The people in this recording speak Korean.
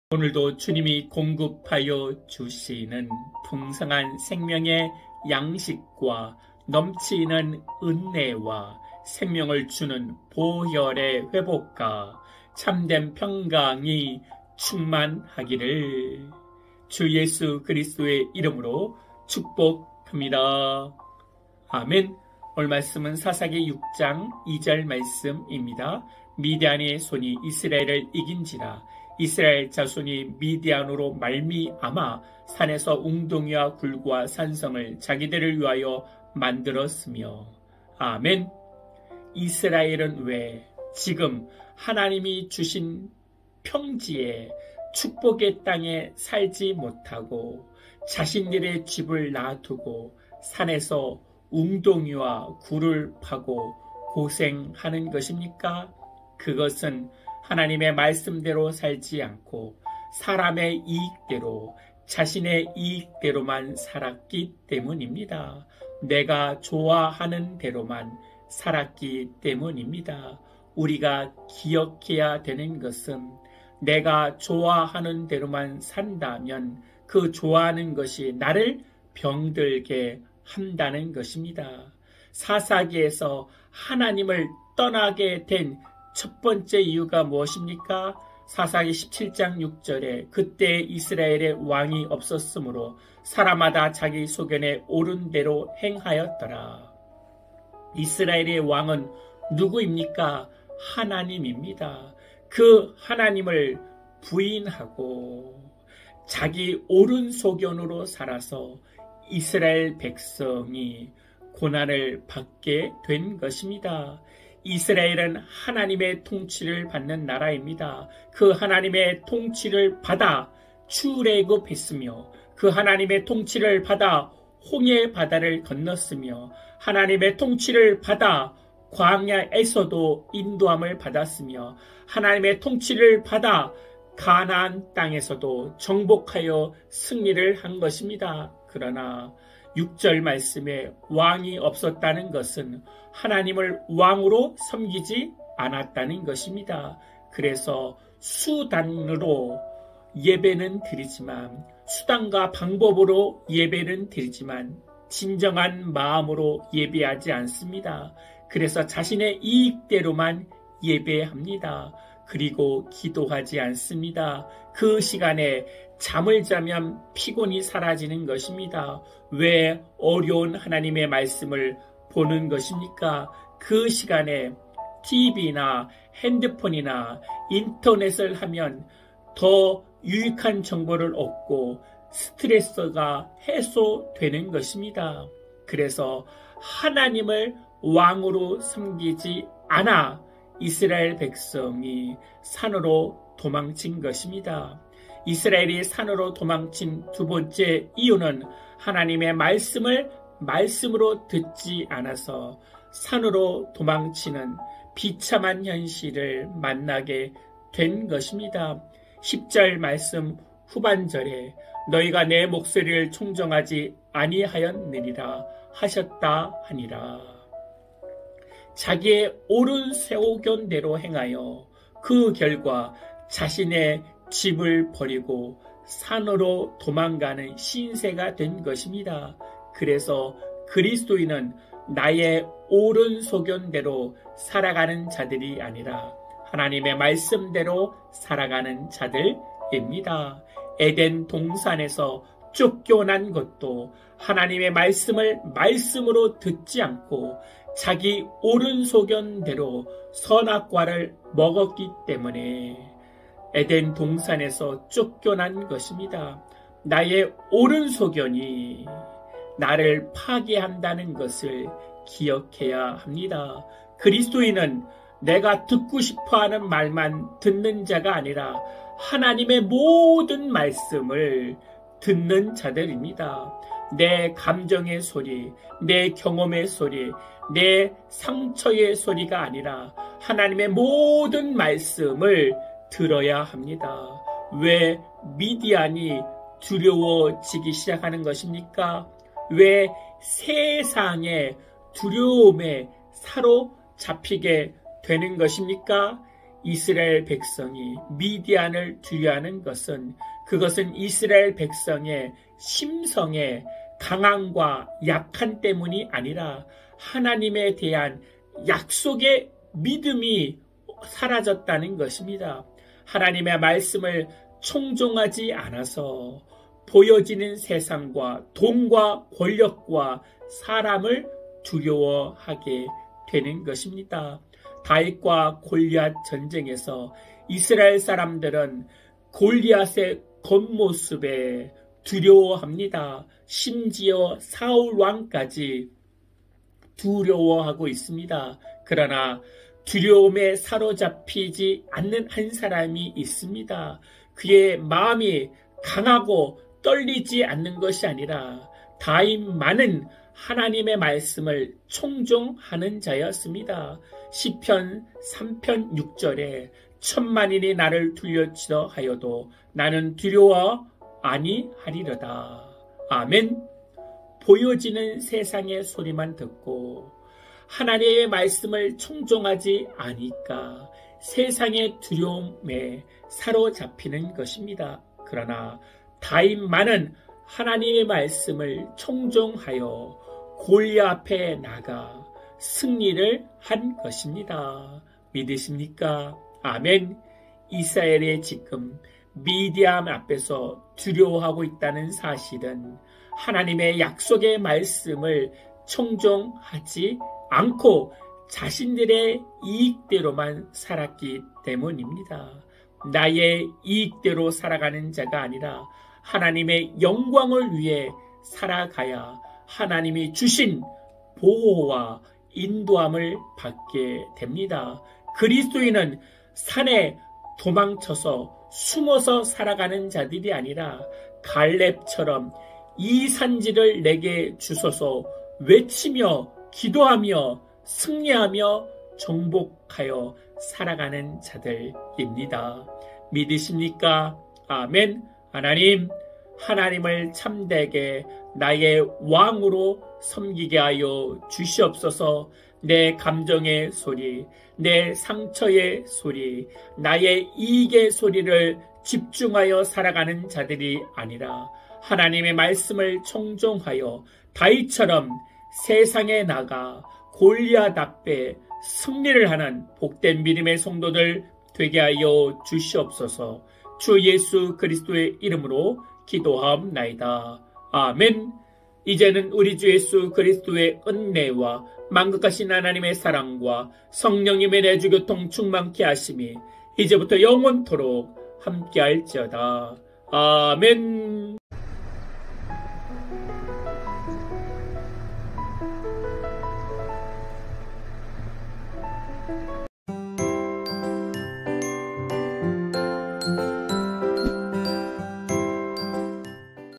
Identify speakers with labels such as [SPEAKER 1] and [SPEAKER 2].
[SPEAKER 1] 오늘도 주님이 공급하여 주시는 풍성한 생명의 양식과 넘치는 은혜와 생명을 주는 보혈의 회복과 참된 평강이 충만하기를 주 예수 그리스도의 이름으로 축복합니다. 아멘. 오늘 말씀은 사사기 6장 2절 말씀입니다. 미디안의 손이 이스라엘을 이긴지라 이스라엘 자손이 미디안으로 말미암아 산에서 웅덩이와 굴과 산성을 자기들을 위하여 만들었으며. 아멘. 이스라엘은 왜 지금 하나님이 주신 평지에 축복의 땅에 살지 못하고 자신들의 집을 놔두고 산에서 웅덩이와 굴을 파고 고생하는 것입니까? 그것은 하나님의 말씀대로 살지 않고 사람의 이익대로, 자신의 이익대로만 살았기 때문입니다. 내가 좋아하는 대로만 살았기 때문입니다. 우리가 기억해야 되는 것은 내가 좋아하는 대로만 산다면 그 좋아하는 것이 나를 병들게 한다는 것입니다. 사사기에서 하나님을 떠나게 된 첫 번째 이유가 무엇입니까? 사사기 17장 6절에 그때 이스라엘의 왕이 없었으므로 사람마다 자기 소견에 옳은 대로 행하였더라. 이스라엘의 왕은 누구입니까? 하나님입니다. 그 하나님을 부인하고 자기 옳은 소견으로 살아서 이스라엘 백성이 고난을 받게 된 것입니다. 이스라엘은 하나님의 통치를 받는 나라입니다. 그 하나님의 통치를 받아 출애굽했으며 그 하나님의 통치를 받아 홍해 바다를 건넜으며 하나님의 통치를 받아 광야에서도 인도함을 받았으며 하나님의 통치를 받아 가나안 땅에서도 정복하여 승리를 한 것입니다. 그러나 6절 말씀에 왕이 없었다는 것은 하나님을 왕으로 섬기지 않았다는 것입니다. 그래서 수단으로 예배는 드리지만, 수단과 방법으로 예배는 드리지만 진정한 마음으로 예배하지 않습니다. 그래서 자신의 이익대로만 예배합니다. 그리고 기도하지 않습니다. 그 시간에 잠을 자면 피곤이 사라지는 것입니다. 왜 어려운 하나님의 말씀을 보는 것입니까? 그 시간에 TV나 핸드폰이나 인터넷을 하면 더 유익한 정보를 얻고 스트레스가 해소되는 것입니다. 그래서 하나님을 왕으로 섬기지 않아 이스라엘 백성이 산으로 도망친 것입니다. 이스라엘이 산으로 도망친 두 번째 이유는 하나님의 말씀을 말씀으로 듣지 않아서 산으로 도망치는 비참한 현실을 만나게 된 것입니다. 10절 말씀 후반절에 너희가 내 목소리를 청정하지 아니하였느니라 하셨다 하니라. 자기의 옳은 소견대로 행하여 그 결과 자신의 집을 버리고 산으로 도망가는 신세가 된 것입니다. 그래서 그리스도인은 나의 옳은 소견대로 살아가는 자들이 아니라 하나님의 말씀대로 살아가는 자들입니다. 에덴 동산에서 쫓겨난 것도 하나님의 말씀을 말씀으로 듣지 않고 자기 옳은 소견대로 선악과를 먹었기 때문에 에덴 동산에서 쫓겨난 것입니다. 나의 옳은 소견이 나를 파괴한다는 것을 기억해야 합니다. 그리스도인은 내가 듣고 싶어하는 말만 듣는 자가 아니라 하나님의 모든 말씀을 듣는 자들입니다. 내 감정의 소리, 내 경험의 소리, 내 상처의 소리가 아니라 하나님의 모든 말씀을 들어야 합니다. 왜 미디안이 두려워지기 시작하는 것입니까? 왜 세상의 두려움에 사로잡히게 되는 것입니까? 이스라엘 백성이 미디안을 두려워하는 것은 그것은 이스라엘 백성의 심성의 강함과 약한 때문이 아니라 하나님에 대한 약속의 믿음이 사라졌다는 것입니다. 하나님의 말씀을 청종하지 않아서 보여지는 세상과 돈과 권력과 사람을 두려워하게 되는 것입니다. 다윗과 골리앗 전쟁에서 이스라엘 사람들은 골리앗의 겉모습에 두려워합니다. 심지어 사울 왕까지 두려워하고 있습니다. 그러나 두려움에 사로잡히지 않는 한 사람이 있습니다. 그의 마음이 강하고 떨리지 않는 것이 아니라 다윗만은 하나님의 말씀을 청종하는 자였습니다. 시편 3편 6절에 천만인이 나를 둘러치려 하여도 나는 두려워 아니하리로다. 아멘. 보여지는 세상의 소리만 듣고 하나님의 말씀을 청종하지 않으니까 세상의 두려움에 사로잡히는 것입니다. 그러나 다윗만은 하나님의 말씀을 청종하여 골리앗 앞에 나가 승리를 한 것입니다. 믿으십니까? 아멘. 이스라엘이 지금 미디안 앞에서 두려워하고 있다는 사실은 하나님의 약속의 말씀을 청종하지 않고 자신들의 이익대로만 살았기 때문입니다. 나의 이익대로 살아가는 자가 아니라 하나님의 영광을 위해 살아가야 하나님이 주신 보호와 인도함을 받게 됩니다. 그리스도인은 산에 도망쳐서 숨어서 살아가는 자들이 아니라 갈렙처럼 이 산지를 내게 주소서 외치며 기도하며 승리하며 정복하여 살아가는 자들입니다. 믿으십니까? 아멘. 하나님, 하나님을 참되게 나의 왕으로 섬기게 하여 주시옵소서. 내 감정의 소리, 내 상처의 소리, 나의 이익의 소리를 집중하여 살아가는 자들이 아니라 하나님의 말씀을 청종하여 다윗처럼 세상에 나가 골리앗 앞에 승리를 하는 복된 믿음의 성도들 되게 하여 주시옵소서. 주 예수 그리스도의 이름으로 기도하옵나이다. 아멘. 이제는 우리 주 예수 그리스도의 은혜와 만극하신 하나님의 사랑과 성령님의 내주교통 충만케 하심이 이제부터 영원토록 함께할지어다. 아멘.